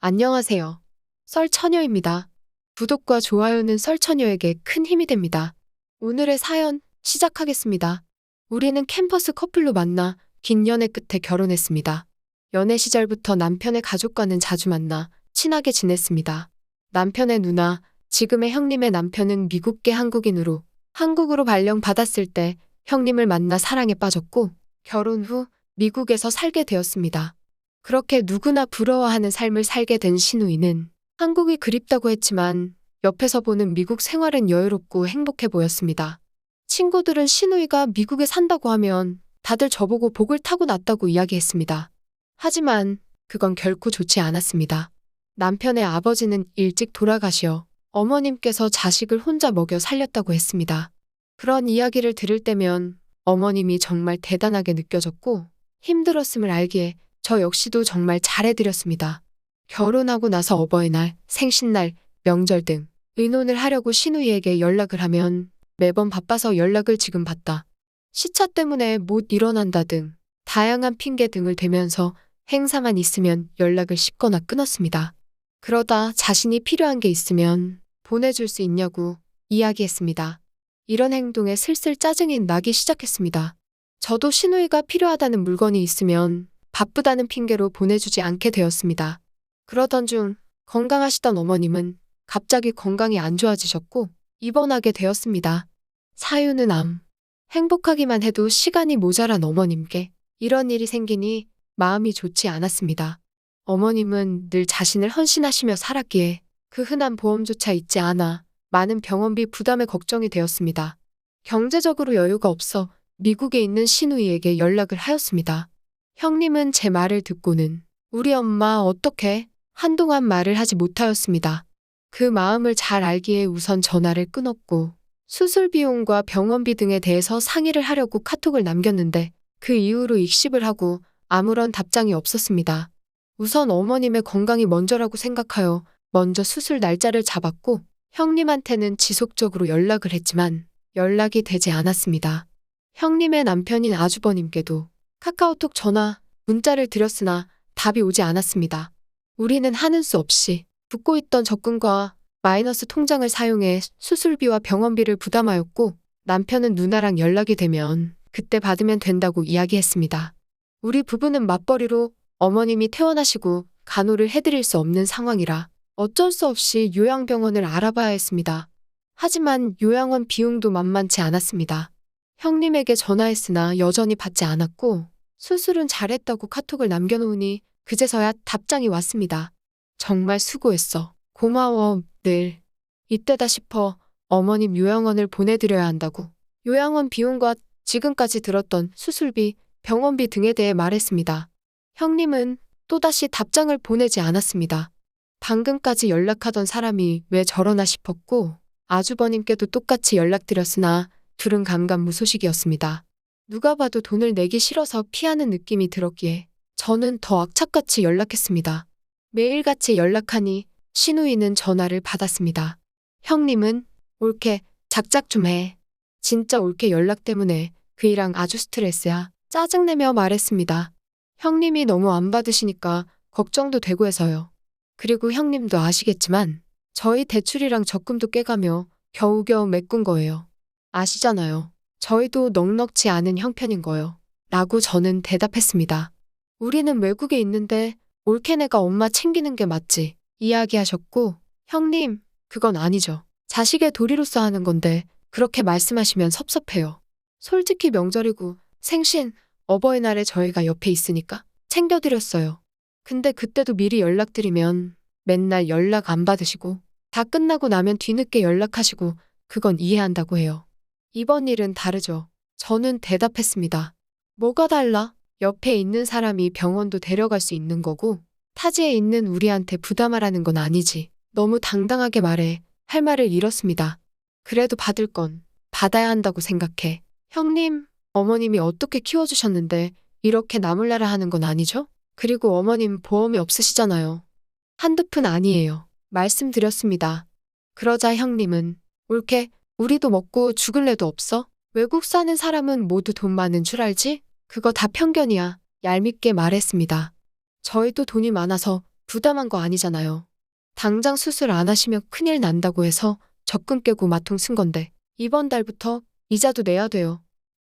안녕하세요. 썰처녀입니다. 구독과 좋아요는 썰처녀에게 큰 힘이 됩니다. 오늘의 사연 시작하겠습니다. 우리는 캠퍼스 커플로 만나 긴 연애 끝에 결혼했습니다. 연애 시절부터 남편의 가족과는 자주 만나 친하게 지냈습니다. 남편의 누나, 지금의 형님의 남편은 미국계 한국인으로 한국으로 발령받았을 때 형님을 만나 사랑에 빠졌고 결혼 후 미국에서 살게 되었습니다. 그렇게 누구나 부러워하는 삶을 살게 된 신우이는 한국이 그립다고 했지만 옆에서 보는 미국 생활은 여유롭고 행복해 보였습니다. 친구들은 신우이가 미국에 산다고 하면 다들 저보고 복을 타고 났다고 이야기했습니다. 하지만 그건 결코 좋지 않았습니다. 남편의 아버지는 일찍 돌아가시어 어머님께서 자식을 혼자 먹여 살렸다고 했습니다. 그런 이야기를 들을 때면 어머님이 정말 대단하게 느껴졌고 힘들었음을 알기에 저 역시도 정말 잘해드렸습니다. 결혼하고 나서 어버이날, 생신날, 명절 등 의논을 하려고 신우이에게 연락을 하면 매번 바빠서 연락을 지금 받다. 시차 때문에 못 일어난다 등 다양한 핑계 등을 대면서 행사만 있으면 연락을 씹거나 끊었습니다. 그러다 자신이 필요한 게 있으면 보내줄 수 있냐고 이야기했습니다. 이런 행동에 슬슬 짜증이 나기 시작했습니다. 저도 신우이가 필요하다는 물건이 있으면 바쁘다는 핑계로 보내주지 않게 되었습니다. 그러던 중 건강하시던 어머님은 갑자기 건강이 안 좋아지셨고 입원하게 되었습니다. 사유는 암. 행복하기만 해도 시간이 모자란 어머님께 이런 일이 생기니 마음이 좋지 않았습니다. 어머님은 늘 자신을 헌신하시며 살았기에 그 흔한 보험조차 있지 않아 많은 병원비 부담에 걱정이 되었습니다. 경제적으로 여유가 없어 미국에 있는 신우이에게 연락을 하였습니다. 형님은 제 말을 듣고는 우리 엄마 어떡해? 한동안 말을 하지 못하였습니다. 그 마음을 잘 알기에 우선 전화를 끊었고 수술 비용과 병원비 등에 대해서 상의를 하려고 카톡을 남겼는데 그 이후로 익십을 하고 아무런 답장이 없었습니다. 우선 어머님의 건강이 먼저라고 생각하여 먼저 수술 날짜를 잡았고 형님한테는 지속적으로 연락을 했지만 연락이 되지 않았습니다. 형님의 남편인 아주버님께도 카카오톡 전화, 문자를 드렸으나 답이 오지 않았습니다. 우리는 하는 수 없이 붓고 있던 적금과 마이너스 통장을 사용해 수술비와 병원비를 부담하였고 남편은 누나랑 연락이 되면 그때 받으면 된다고 이야기했습니다. 우리 부부는 맞벌이로 어머님이 퇴원하시고 간호를 해드릴 수 없는 상황이라 어쩔 수 없이 요양병원을 알아봐야 했습니다. 하지만 요양원 비용도 만만치 않았습니다. 형님에게 전화했으나 여전히 받지 않았고 수술은 잘했다고 카톡을 남겨놓으니 그제서야 답장이 왔습니다. 정말 수고했어. 고마워, 늘. 이때다 싶어 어머님 요양원을 보내드려야 한다고. 요양원 비용과 지금까지 들었던 수술비, 병원비 등에 대해 말했습니다. 형님은 또다시 답장을 보내지 않았습니다. 방금까지 연락하던 사람이 왜 저러나 싶었고 아주버님께도 똑같이 연락드렸으나 둘은 감감무소식이었습니다. 누가 봐도 돈을 내기 싫어서 피하는 느낌이 들었기에 저는 더 악착같이 연락했습니다. 매일같이 연락하니 신우이는 전화를 받았습니다. 형님은 올케 작작 좀 해. 진짜 올케 연락 때문에 그이랑 아주 스트레스야. 짜증내며 말했습니다. 형님이 너무 안 받으시니까 걱정도 되고 해서요. 그리고 형님도 아시겠지만 저희 대출이랑 적금도 깨가며 겨우겨우 메꾼 거예요. 아시잖아요. 저희도 넉넉지 않은 형편인 거요. 라고 저는 대답했습니다. 우리는 외국에 있는데 올케네가 엄마 챙기는 게 맞지. 이야기하셨고 형님, 그건 아니죠. 자식의 도리로서 하는 건데 그렇게 말씀하시면 섭섭해요. 솔직히 명절이고 생신, 어버이날에 저희가 옆에 있으니까 챙겨드렸어요. 근데 그때도 미리 연락드리면 맨날 연락 안 받으시고 다 끝나고 나면 뒤늦게 연락하시고 그건 이해한다고 해요. 이번 일은 다르죠. 저는 대답했습니다. 뭐가 달라? 옆에 있는 사람이 병원도 데려갈 수 있는 거고 타지에 있는 우리한테 부담하라는 건 아니지. 너무 당당하게 말해. 할 말을 잃었습니다. 그래도 받을 건 받아야 한다고 생각해. 형님, 어머님이 어떻게 키워주셨는데 이렇게 나몰라라 하는 건 아니죠? 그리고 어머님 보험이 없으시잖아요. 한두 푼 아니에요. 말씀드렸습니다. 그러자 형님은 올케 우리도 먹고 죽을래도 없어? 외국 사는 사람은 모두 돈 많은 줄 알지? 그거 다 편견이야. 얄밉게 말했습니다. 저희도 돈이 많아서 부담한 거 아니잖아요. 당장 수술 안 하시면 큰일 난다고 해서 적금 깨고 마통 쓴 건데 이번 달부터 이자도 내야 돼요.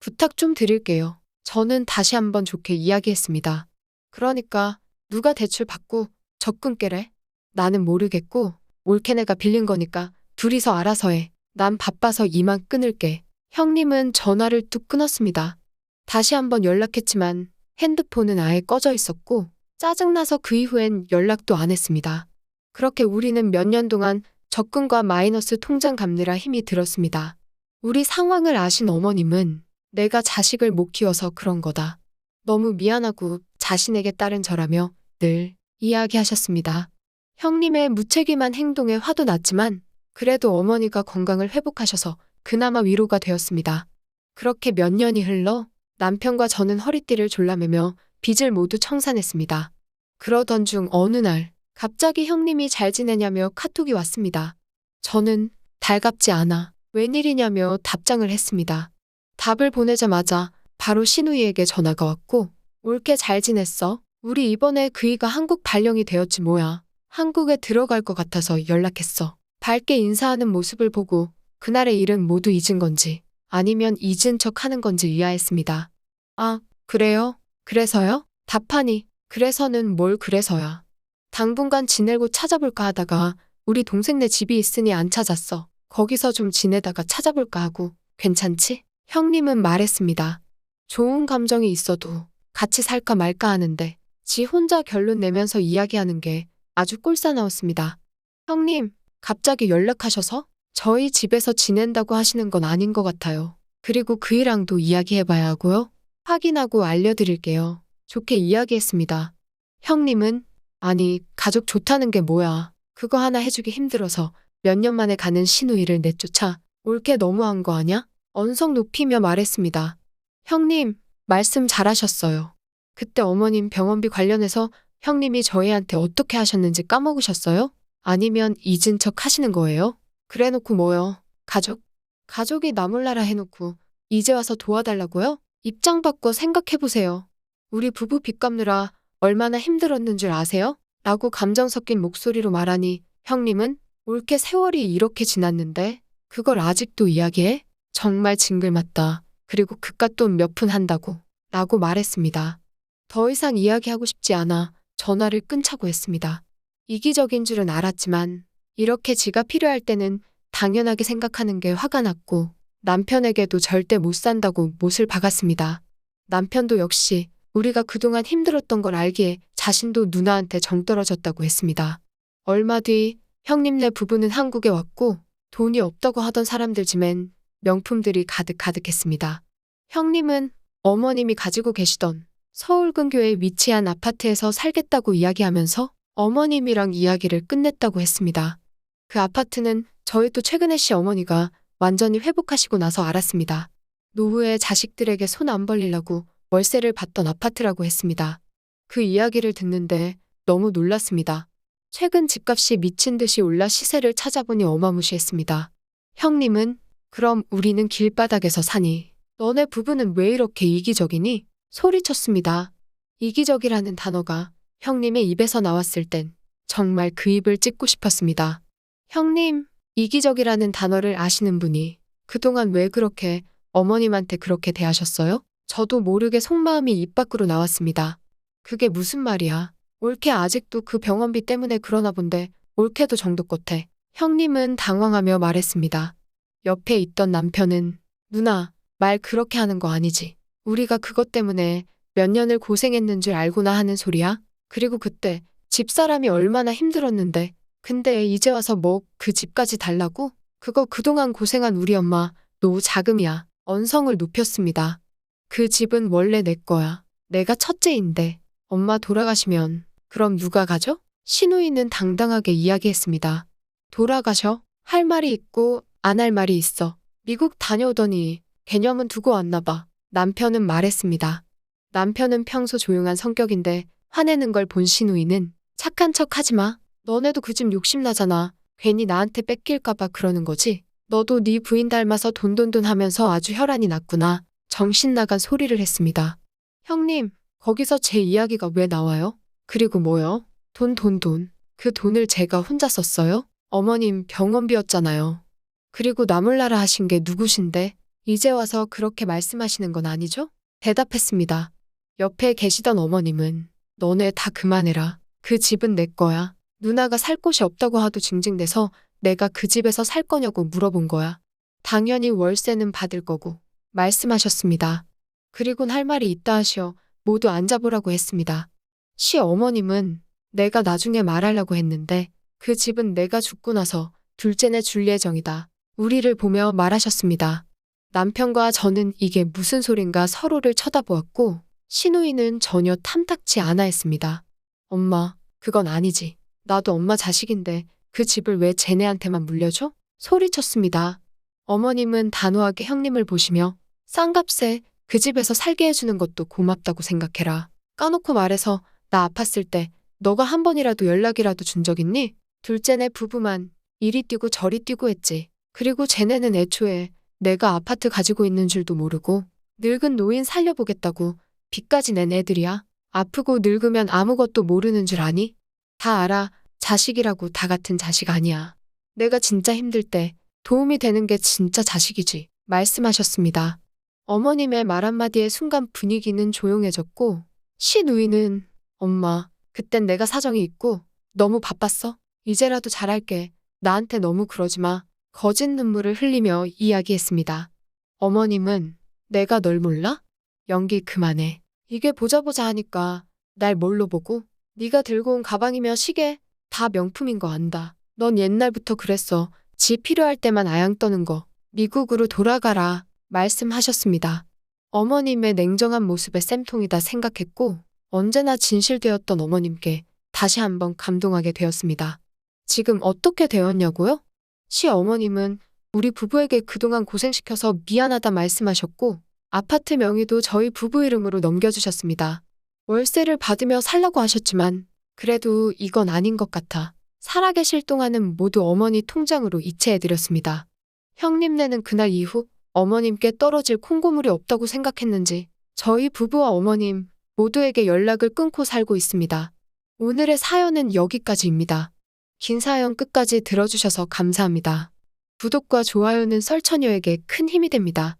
부탁 좀 드릴게요. 저는 다시 한번 좋게 이야기했습니다. 그러니까 누가 대출 받고 적금 깨래? 나는 모르겠고 올케네가 빌린 거니까 둘이서 알아서 해. 난 바빠서 이만 끊을게. 형님은 전화를 뚝 끊었습니다. 다시 한번 연락했지만 핸드폰은 아예 꺼져 있었고 짜증나서 그 이후엔 연락도 안 했습니다. 그렇게 우리는 몇 년 동안 적금과 마이너스 통장 갚느라 힘이 들었습니다. 우리 상황을 아신 어머님은 내가 자식을 못 키워서 그런 거다. 너무 미안하고 자신에게 따른 저라며 늘 이야기하셨습니다. 형님의 무책임한 행동에 화도 났지만 그래도 어머니가 건강을 회복하셔서 그나마 위로가 되었습니다. 그렇게 몇 년이 흘러 남편과 저는 허리띠를 졸라매며 빚을 모두 청산했습니다. 그러던 중 어느 날 갑자기 형님이 잘 지내냐며 카톡이 왔습니다. 저는 달갑지 않아 웬일이냐며 답장을 했습니다. 답을 보내자마자 바로 신우이에게 전화가 왔고 올케 잘 지냈어? 우리 이번에 그이가 한국 발령이 되었지 뭐야. 한국에 들어갈 것 같아서 연락했어. 밝게 인사하는 모습을 보고 그날의 일은 모두 잊은 건지 아니면 잊은 척 하는 건지 의아했습니다. 아, 그래요? 그래서요? 답하니 그래서는 뭘 그래서야. 당분간 지낼 곳 찾아볼까 하다가 우리 동생네 집이 있으니 안 찾았어. 거기서 좀 지내다가 찾아볼까 하고 괜찮지? 형님은 말했습니다. 좋은 감정이 있어도 같이 살까 말까 하는데 지 혼자 결론 내면서 이야기하는 게 아주 꼴사나웠습니다. 형님, 갑자기 연락하셔서 저희 집에서 지낸다고 하시는 건 아닌 것 같아요. 그리고 그이랑도 이야기해봐야 하고요. 확인하고 알려드릴게요. 좋게 이야기했습니다. 형님은 아니 가족 좋다는 게 뭐야. 그거 하나 해주기 힘들어서 몇 년 만에 가는 시누이를 내쫓아 올게 너무한 거 아냐? 언성 높이며 말했습니다. 형님, 말씀 잘하셨어요. 그때 어머님 병원비 관련해서 형님이 저희한테 어떻게 하셨는지 까먹으셨어요? 아니면 잊은 척 하시는 거예요? 그래놓고 뭐요? 가족이 나 몰라라 해놓고 이제 와서 도와달라고요? 입장 바꿔 생각해보세요. 우리 부부 빚 갚느라 얼마나 힘들었는 줄 아세요? 라고 감정 섞인 목소리로 말하니 형님은 올케 세월이 이렇게 지났는데 그걸 아직도 이야기해? 정말 징글맞다. 그리고 그깟 돈 몇 푼 한다고 라고 말했습니다. 더 이상 이야기하고 싶지 않아 전화를 끊자고 했습니다. 이기적인 줄은 알았지만 이렇게 지가 필요할 때는 당연하게 생각하는 게 화가 났고 남편에게도 절대 못 산다고 못을 박았습니다. 남편도 역시 우리가 그동안 힘들었던 걸 알기에 자신도 누나한테 정 떨어졌다고 했습니다. 얼마 뒤 형님네 부부는 한국에 왔고 돈이 없다고 하던 사람들 집엔 명품들이 가득했습니다. 형님은 어머님이 가지고 계시던 서울 근교에 위치한 아파트에서 살겠다고 이야기하면서 어머님이랑 이야기를 끝냈다고 했습니다. 그 아파트는 저희도 최근에 시어머니가 완전히 회복하시고 나서 알았습니다. 노후에 자식들에게 손 안 벌리려고 월세를 받던 아파트라고 했습니다. 그 이야기를 듣는데 너무 놀랐습니다. 최근 집값이 미친 듯이 올라 시세를 찾아보니 어마무시했습니다. 형님은 그럼 우리는 길바닥에서 사니 너네 부부는 왜 이렇게 이기적이니? 소리쳤습니다. 이기적이라는 단어가 형님의 입에서 나왔을 땐 정말 그 입을 찢고 싶었습니다. 형님, 이기적이라는 단어를 아시는 분이 그동안 왜 그렇게 어머님한테 그렇게 대하셨어요? 저도 모르게 속마음이 입 밖으로 나왔습니다. 그게 무슨 말이야. 올케 아직도 그 병원비 때문에 그러나 본데 올케도 정도 끝에 형님은 당황하며 말했습니다. 옆에 있던 남편은 누나, 말 그렇게 하는 거 아니지. 우리가 그것 때문에 몇 년을 고생했는 줄 알고나 하는 소리야? 그리고 그때 집사람이 얼마나 힘들었는데 근데 이제 와서 뭐 그 집까지 달라고? 그거 그동안 고생한 우리 엄마 노후 자금이야. 언성을 높였습니다. 그 집은 원래 내 거야. 내가 첫째인데 엄마 돌아가시면 그럼 누가 가져? 시누이는 당당하게 이야기했습니다. 돌아가셔? 할 말이 있고 안 할 말이 있어. 미국 다녀오더니 개념은 두고 왔나 봐. 남편은 말했습니다. 남편은 평소 조용한 성격인데 화내는 걸 본 시누이는 착한 척 하지 마. 너네도 그 집 욕심나잖아. 괜히 나한테 뺏길까 봐 그러는 거지. 너도 네 부인 닮아서 돈돈돈 하면서 아주 혈안이 났구나. 정신 나간 소리를 했습니다. 형님, 거기서 제 이야기가 왜 나와요? 그리고 뭐요? 돈. 그 돈을 제가 혼자 썼어요? 어머님 병원비였잖아요. 그리고 나몰라라 하신 게 누구신데 이제 와서 그렇게 말씀하시는 건 아니죠? 대답했습니다. 옆에 계시던 어머님은 너네 다 그만해라. 그 집은 내 거야. 누나가 살 곳이 없다고 하도 징징대서 내가 그 집에서 살 거냐고 물어본 거야. 당연히 월세는 받을 거고 말씀하셨습니다. 그리곤 할 말이 있다 하시어 모두 앉아보라고 했습니다. 시어머님은 내가 나중에 말하려고 했는데 그 집은 내가 죽고 나서 둘째내 줄 예정이다. 우리를 보며 말하셨습니다. 남편과 저는 이게 무슨 소린가 서로를 쳐다보았고 시누이는 전혀 탐탁치 않아 했습니다. 엄마, 그건 아니지. 나도 엄마 자식인데 그 집을 왜 쟤네한테만 물려줘? 소리쳤습니다. 어머님은 단호하게 형님을 보시며 싼 값에 그 집에서 살게 해주는 것도 고맙다고 생각해라. 까놓고 말해서 나 아팠을 때 너가 한 번이라도 연락이라도 준 적 있니? 둘째네 부부만 이리 뛰고 저리 뛰고 했지. 그리고 쟤네는 애초에 내가 아파트 가지고 있는 줄도 모르고 늙은 노인 살려보겠다고 빚까지 낸 애들이야. 아프고 늙으면 아무것도 모르는 줄 아니? 다 알아. 자식이라고 다 같은 자식 아니야. 내가 진짜 힘들 때 도움이 되는 게 진짜 자식이지. 말씀하셨습니다. 어머님의 말 한마디에 순간 분위기는 조용해졌고 시누이는 엄마, 그땐 내가 사정이 있고 너무 바빴어. 이제라도 잘할게. 나한테 너무 그러지 마. 거짓 눈물을 흘리며 이야기했습니다. 어머님은 내가 널 몰라? 연기 그만해. 이게 보자 하니까 날 뭘로 보고? 네가 들고 온 가방이며 시계 다 명품인 거 안다. 넌 옛날부터 그랬어. 지 필요할 때만 아양 떠는 거. 미국으로 돌아가라. 말씀하셨습니다. 어머님의 냉정한 모습에 쌤통이다 생각했고 언제나 진실되었던 어머님께 다시 한번 감동하게 되었습니다. 지금 어떻게 되었냐고요? 시어머님은 우리 부부에게 그동안 고생시켜서 미안하다 말씀하셨고 아파트 명의도 저희 부부 이름으로 넘겨주셨습니다. 월세를 받으며 살라고 하셨지만 그래도 이건 아닌 것 같아 살아계실 동안은 모두 어머니 통장으로 이체해드렸습니다. 형님네는 그날 이후 어머님께 떨어질 콩고물이 없다고 생각했는지 저희 부부와 어머님 모두에게 연락을 끊고 살고 있습니다. 오늘의 사연은 여기까지입니다. 긴 사연 끝까지 들어주셔서 감사합니다. 구독과 좋아요는 썰처녀에게 큰 힘이 됩니다.